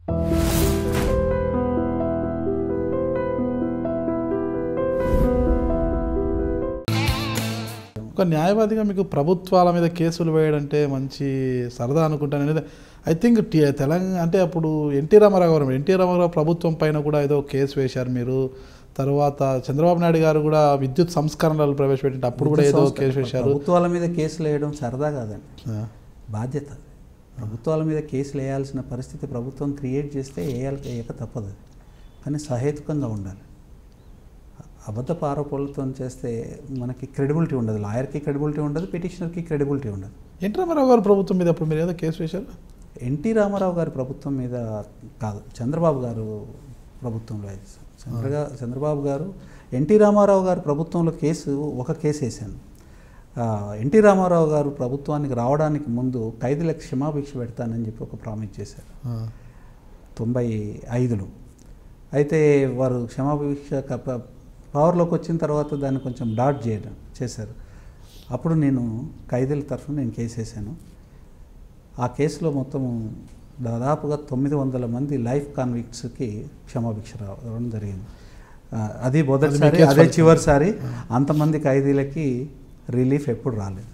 ఒక న్యాయవాదిగా మీకు ప్రభుత్వాల మీద కేసులు వేయడంటే మంచి సరదా అనుకుంటాను అనేది. ఐ థింక్ తెలంగాణ అంటే అప్పుడు ఎన్టీ రామారావు ప్రభుత్వం పైన కూడా ఏదో కేసు వేశారు మీరు. తర్వాత చంద్రబాబు నాయుడు గారు కూడా విద్యుత్ సంస్కరణలు ప్రవేశపెట్టి అప్పుడు కూడా ఏదో కేసు వేశారు. ప్రభుత్వాల మీద కేసులు వేయడం సరదా కాదండి, బాధ్యత. ప్రభుత్వాల మీద కేసులు వేయాల్సిన పరిస్థితి ప్రభుత్వం క్రియేట్ చేస్తే వేయక తప్పదు, కానీ సహేతుకంగా ఉండాలి. అబద్ధపు ఆరోపణలతో చేస్తే మనకి క్రెడిబిలిటీ ఉండదు, లాయర్కి క్రెడిబిలిటీ ఉండదు, పిటిషనర్కి క్రెడిబిలిటీ ఉండదు. ఎన్టీ రామారావు గారు ప్రభుత్వం మీద అప్పుడు మీరు ఏదో కేసు వేశారు? ఎన్టీ రామారావు గారి ప్రభుత్వం మీద కాదు, చంద్రబాబు గారు ప్రభుత్వంలో వేశారు. చంద్రబాబు గారు ఎన్టీ రామారావు గారి ప్రభుత్వంలో ఒక కేసు వేశాను. ఎన్టీ రామారావు గారు ప్రభుత్వానికి రావడానికి ముందు ఖైదీలకు క్షమాభిక్ష పెడతానని చెప్పి ఒక ప్రామిస్ చేశారు 95లో. అయితే వారు క్షమాభిక్ష పవర్లోకి వచ్చిన తర్వాత దాన్ని కొంచెం డాట్ చేశారు. అప్పుడు నేను ఖైదీల తరఫున నేను కేసు వేసాను. ఆ కేసులో మొత్తం దాదాపుగా 900 మంది లైఫ్ కాన్విక్ట్స్కి క్షమాభిక్ష రావడం జరిగింది. అది మొదటిసారి, అదే చివరిసారి. అంతమంది ఖైదీలకి రిలీఫ్ ఎప్పుడు రాలేదు.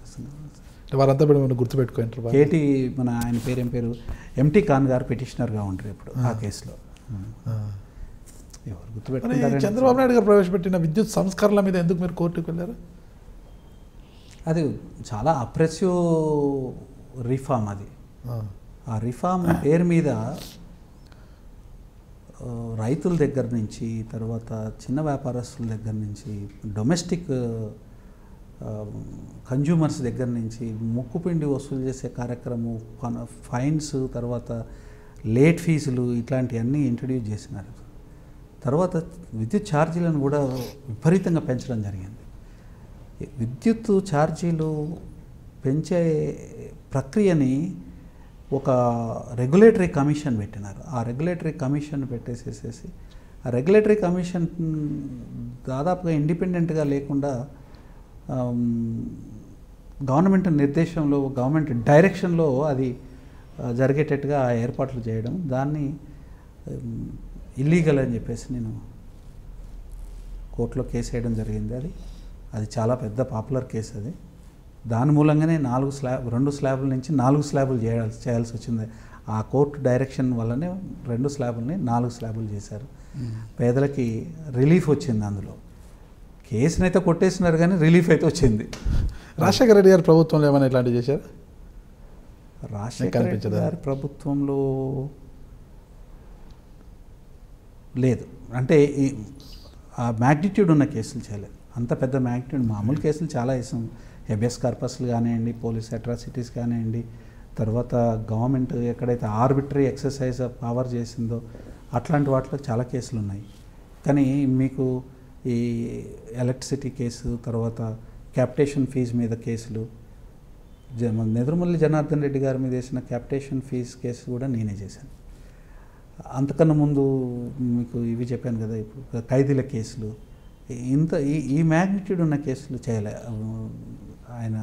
వారంతా గుర్తుపెట్టుకుంటారు. కేటీ మన ఆయన పేరేం పేరు ఎంటీ ఖాన్ గారు పిటిషనర్గా ఉంటారు ఇప్పుడు ఆ కేసులో. ఎవరు గుర్తుపెట్టుకుంటారు? చంద్రబాబు నాయుడు గారు ప్రవేశపెట్టిన విద్యుత్ సంస్కరణల మీద ఎందుకు మీరు కోర్టుకు వెళ్ళారు? అది చాలా అప్రెసివ్ రిఫార్మ్. అది ఆ రిఫార్మ్ పేరు మీద రైతుల దగ్గర నుంచి, తర్వాత చిన్న వ్యాపారస్తుల దగ్గర నుంచి, డొమెస్టిక్ కన్జ్యూమర్స్ దగ్గర నుంచి ముక్కుపిండి వసూలు చేసే కార్యక్రమం, ఫైన్స్, తర్వాత లేట్ ఫీజులు, ఇట్లాంటివన్నీ ఇంట్రడ్యూస్ చేసినారు. తర్వాత విద్యుత్ ఛార్జీలను కూడా విపరీతంగా పెంచడం జరిగింది. విద్యుత్ ఛార్జీలు పెంచే ప్రక్రియని ఒక రెగ్యులేటరీ కమిషన్ పెట్టినారు. ఆ రెగ్యులేటరీ కమిషన్ పెట్టేసేసేసి ఆ రెగ్యులేటరీ కమిషన్ దాదాపుగా ఇండిపెండెంట్గా లేకుండా గవర్నమెంట్ నిర్దేశంలో, గవర్నమెంట్ డైరెక్షన్లో అది జరిగేటట్టుగా ఏర్పాట్లు చేయడం, దాన్ని ఇల్లీగల్ అని చెప్పేసి నేను కోర్టులో కేసు వేయడం జరిగింది. అది చాలా పెద్ద పాపులర్ కేసు. అది దాని మూలంగానే 2 స్లాబుల నుంచి 4 స్లాబులు చేయాల్సి వచ్చింది. ఆ కోర్టు డైరెక్షన్ వల్లనే 2 స్లాబులని 4 స్లాబులు చేశారు. పేదలకి రిలీఫ్ వచ్చింది. అందులో కేసునైతే కొట్టేసినారు కానీ రిలీఫ్ అయితే వచ్చింది. రాజశేఖర రెడ్డి గారి ప్రభుత్వంలో ఏమైనా ఇట్లాంటివి చేశారు? రాజశేఖర రెడ్డి గారి ప్రభుత్వంలో లేదు. అంటే ఆ మ్యాగ్నిట్యూడ్ ఉన్న కేసులు చేయలేదు. అంత పెద్ద మ్యాగ్నిట్యూడ్, మామూలు కేసులు చాలా వేసాం. హెబియస్ కార్పస్లు కానివ్వండి, పోలీస్ అట్రాసిటీస్ కానివ్వండి, తర్వాత గవర్నమెంట్ ఎక్కడైతే ఆర్బిటరీ ఎక్సర్సైజ్ ఆఫ్ పవర్ చేసిందో అట్లాంటి వాటిలో చాలా కేసులు ఉన్నాయి. కానీ మీకు ఈ ఎలక్ట్రిసిటీ కేసు, తర్వాత క్యాపిటేషన్ ఫీజు మీద కేసులు, నెదురుమల్లి జనార్దన్ రెడ్డి గారి మీద వేసిన క్యాపిటేషన్ ఫీజు కేసు కూడా నేనే చేశాను. అంతకన్నా ముందు మీకు ఇవి చెప్పాను కదా, ఇప్పుడు ఖైదీల కేసులు, ఈ మ్యాగ్నిట్యూడ్ ఉన్న కేసులు చేయలే ఆయన.